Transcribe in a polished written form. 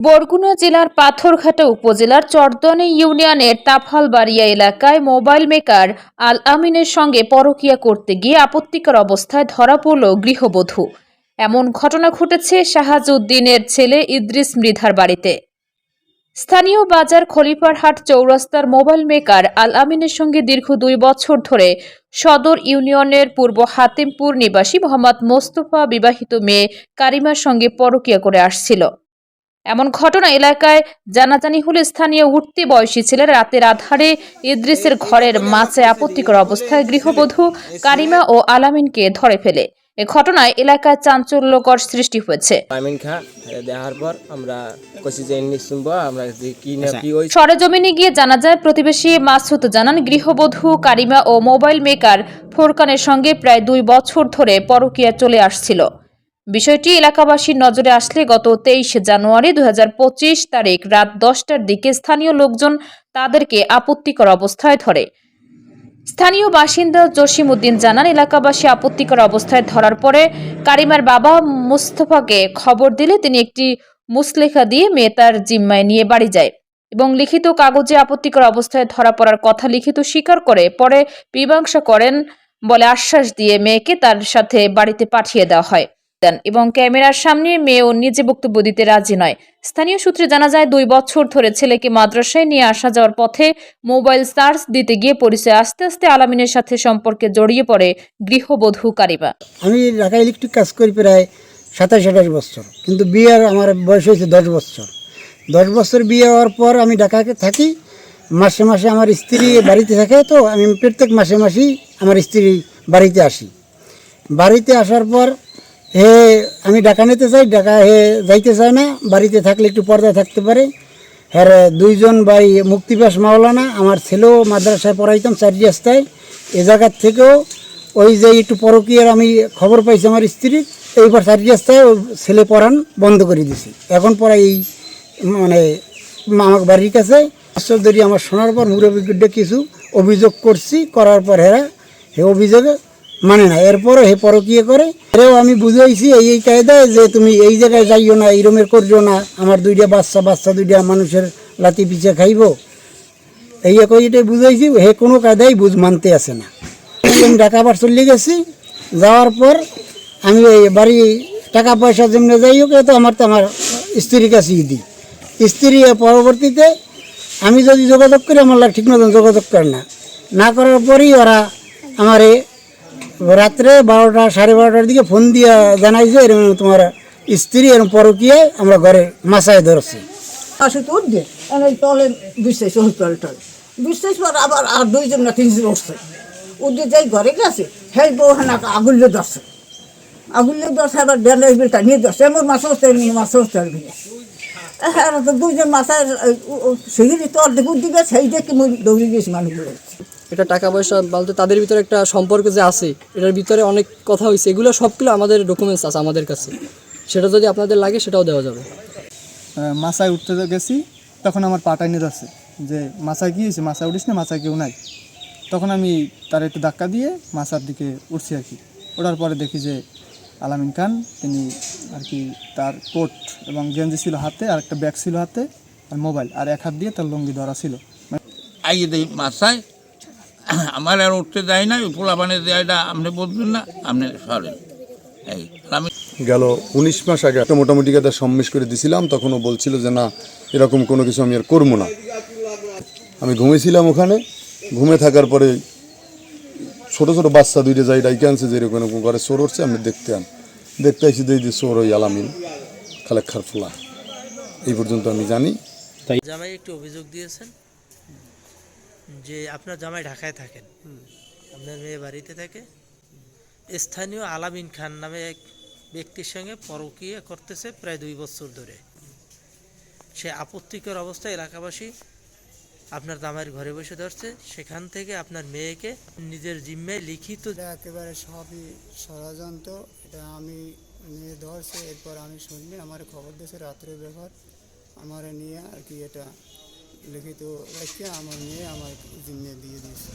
বরগুনা জেলার পাথরঘাটা উপজেলার চরদনী ইউনিয়নের তাফালবাড়িয়া এলাকায় মোবাইল মেকার আল আমিনের সঙ্গে পরকীয়া করতে গিয়ে আপত্তিকর অবস্থায় ধরা পড়ল গৃহবধূ। এমন ঘটনা ঘটেছে শাহাজউদ্দিনের ছেলে ইদ্রিস মৃধার বাড়িতে। স্থানীয় বাজার খলিফারহাট চৌরাস্তার মোবাইল মেকার আল আমিনের সঙ্গে দীর্ঘ 2 বছর ধরে সদর ইউনিয়নের পূর্ব হাতিমপুর নিবাসী মোহাম্মদ মোস্তফা বিবাহিত মেয়ে কারিমার সঙ্গে পরকীয়া করে আসছিল। এমন ঘটনা এলাকায় জানাজানি হলে স্থানীয় উঠতি বয়সী ছেলে রাতের আধারে ইদ্রিসের ঘরের মাঝে আপত্তিকর অবস্থায় গৃহবধূ কারিমা ও আলামিনকে ধরে ফেলে। এ ঘটনায় এলাকায় চাঞ্চল্যকর সৃষ্টি হয়েছে। সরেজমিনে গিয়ে জানা যায়, প্রতিবেশী মাসুদ জানান গৃহবধূ কারিমা ও মোবাইল মেকার ফোরকানের সঙ্গে প্রায় 2 বছর ধরে পরকীয়া চলে আসছিল। বিষয়টি এলাকাবাসীর নজরে আসলে গত 23 জানুয়ারি 2025 তারিখ রাত 10টার দিকে স্থানীয় লোকজন তাদেরকে আপত্তিকর অবস্থায় ধরে। স্থানীয় বাসিন্দা জসিমউদ্দিন জানান, এলাকাবাসী আপত্তিকর অবস্থায় ধরার পরে কারিমার বাবা মুস্তফাকে খবর দিলে তিনি একটি মুসলেখা দিয়ে মেয়ে তার জিম্মায় নিয়ে বাড়ি যায় এবং লিখিত কাগজে আপত্তিকর অবস্থায় ধরা পড়ার কথা লিখিত স্বীকার করে পরে মীমাংসা করেন বলে আশ্বাস দিয়ে মেয়েকে তার সাথে বাড়িতে পাঠিয়ে দেওয়া হয় এবং ক্যামেরার সামনে মেয়েও নিজে বক্তব্য দিতে রাজি নয়। স্থানীয় সূত্রে জানা যায়, 2 বছর ধরে ছেলেকে মাদ্রাসায় নিয়ে আসা যাওয়ার পথে মোবাইল চার্জ দিতে গিয়ে পরিচয় আস্তে আস্তে আলামিনের সাথে সম্পর্কে জড়িয়ে পড়ে গৃহবধূ কারিমা। আমি ঢাকা ইলেকট্রিক কাজ করি প্রায় 27-28 বছর, কিন্তু বিয়ের আমার বয়স হয়েছে 10 বছর। 10 বছর বিয়ে হওয়ার পর আমি ঢাকাকে থাকি। মাসে মাসে আমার স্ত্রী বাড়িতে থাকে, তো আমি প্রত্যেক মাসে মাসেই আমার স্ত্রী বাড়িতে আসি। বাড়িতে আসার পর আমি ঢাকা নিতে চাই, ঢাকা যাইতে চায় না। বাড়িতে থাকলে একটু পর্দা থাকতে পারে। হ্যাঁ, 2জন ভাই মুক্তিবাস মাওলানা, আমার ছেলেও মাদ্রাসায় পড়াইতাম 4 রাস্তায়। এ জায়গার থেকেও ওই যে একটু পরকীয়ার আমি খবর পাইছি আমার স্ত্রী, এইবার 4 রাস্তায় ছেলে পড়ান বন্ধ করে দিছি। এখন পরে এই মানে আমার বাড়ির কাছে বছর ধরে আমার শোনার পর মুরব্বীকে কিছু অভিযোগ করছি, করার পর হে অভিযোগে মানে না, এরপরও হে পরকীয়া করে। এরও আমি বুঝাইছি এই কায়দায় যে তুমি এই জায়গায় যাইও না, এইরমের করিও না, আমার 2টা বাচ্চা 2টা মানুষের লাতি পিছিয়ে খাইব, এই এটাই বুঝাইছি। হে কোনো কায়দায় বুঝ মানতে আসে না। আমি ঢাকা আবার চলে গেছি। যাওয়ার পর আমি ওই বাড়ি টাকা পয়সা যেমনি যাই হোক, তো আমার স্ত্রীর কাছেই দিই। স্ত্রী পরবর্তীতে আমি যদি যোগাযোগ করি, আমার ঠিক মতন যোগাযোগ করে না করার পরেই ওরা আমার রাত্রে 12টা 12:30টার দিকে ফোন দিয়ে জানাইছে এরকম তোমার স্ত্রী এরকম পরকীয়ায় আমরা ঘরে মাসায় ধরছি। তলে বিশ্বাস বিশ্বাস পর আবার আর 2জন না 3জন উঠছে, উঠে যাই ঘরে গেছে। হ্যাঁ বউ হানা আগুল্য ধরছে আবার ডেলের বিলটা নিয়ে ধরছে। এমন মাছ উঠতে পারবি না। হ্যাঁ, তো 2জন মাথায় সেগুলি তো অর্ধেক উঠে গেছে, সেই দেখে দৌড়ে গেছি মানুষগুলো। এটা টাকা পয়সা বলতে তাদের ভিতরে একটা সম্পর্ক যে আছে, এটার ভিতরে অনেক কথা হয়েছে। এগুলো সবগুলো আমাদের ডকুমেন্টস আছে আমাদের কাছে, সেটা যদি আপনাদের লাগে সেটাও দেওয়া যাবে। মাছায় উঠতে গেছি, তখন আমার পাটা নিয়ে যাচ্ছে যে মাছায় কী হয়েছে, মাছায় উঠিস না, মাছায় কেউ নাই। তখন আমি তার একটু ধাক্কা দিয়ে মাছার দিকে উঠছি আর কি। ওঠার পরে দেখি যে আলামিন খান তিনি আর কি, তার কোট এবং গেঞ্জি ছিল হাতে, আর একটা ব্যাগ ছিল হাতে, আর মোবাইল, আর এক হাত দিয়ে তার লুঙ্গি ধরা ছিল। আইয়ে দেই মাছায় আমার আর উঠতে দেয় না, পোলা বানে দেয়টা আপনি বলবেন না, আপনি সরেন। এই আমি গেল 19 মাস আগে একটা মোটামুটি কথা সম্মেশ করে দিছিলাম, তখনও বলছিল যে না এরকম কোনো কিছু আমি আর করবো না। আমি ঘুমিয়েছিলাম ওখানে, ঘুমে থাকার পরে ছোটো ছোটো বাচ্চা 2টা যাই ডাইকে আনছে যে এরকম এরকম ঘরে চোর উঠছে। আমি দেখতে আসি যে চোর ওই আলামিন খালেক্ষার ফোলা। এই পর্যন্ত আমি জানি। জামাই একটি অভিযোগ দিয়েছেন যে আপনার জামাই ঢাকায় থাকেন, আপনার মেয়ে বাড়িতে থাকে। স্থানীয় আলামিন খান নামে এক ব্যক্তির সঙ্গে পরকীয়া করতেছে প্রায় 2 বছর ধরে। সে আপত্তিকর অবস্থায় এলাকাবাসী আপনার জামাইয়ের ঘরে বসে ধরছে। সেখান থেকে আপনার মেয়েকে নিজের জিম্মায় লিখিত, একেবারে সবই ষড়যন্ত্র। এটা আমি নিয়ে ধরছে, এরপর আমি শুনিনি, আমার খবর দিয়েছে রাত্রে ব্যাপার, আমার নিয়ে আর কি এটা লিখিত রেখে আমার নিয়ে আমার জিম্মে দিয়ে দিয়েছে।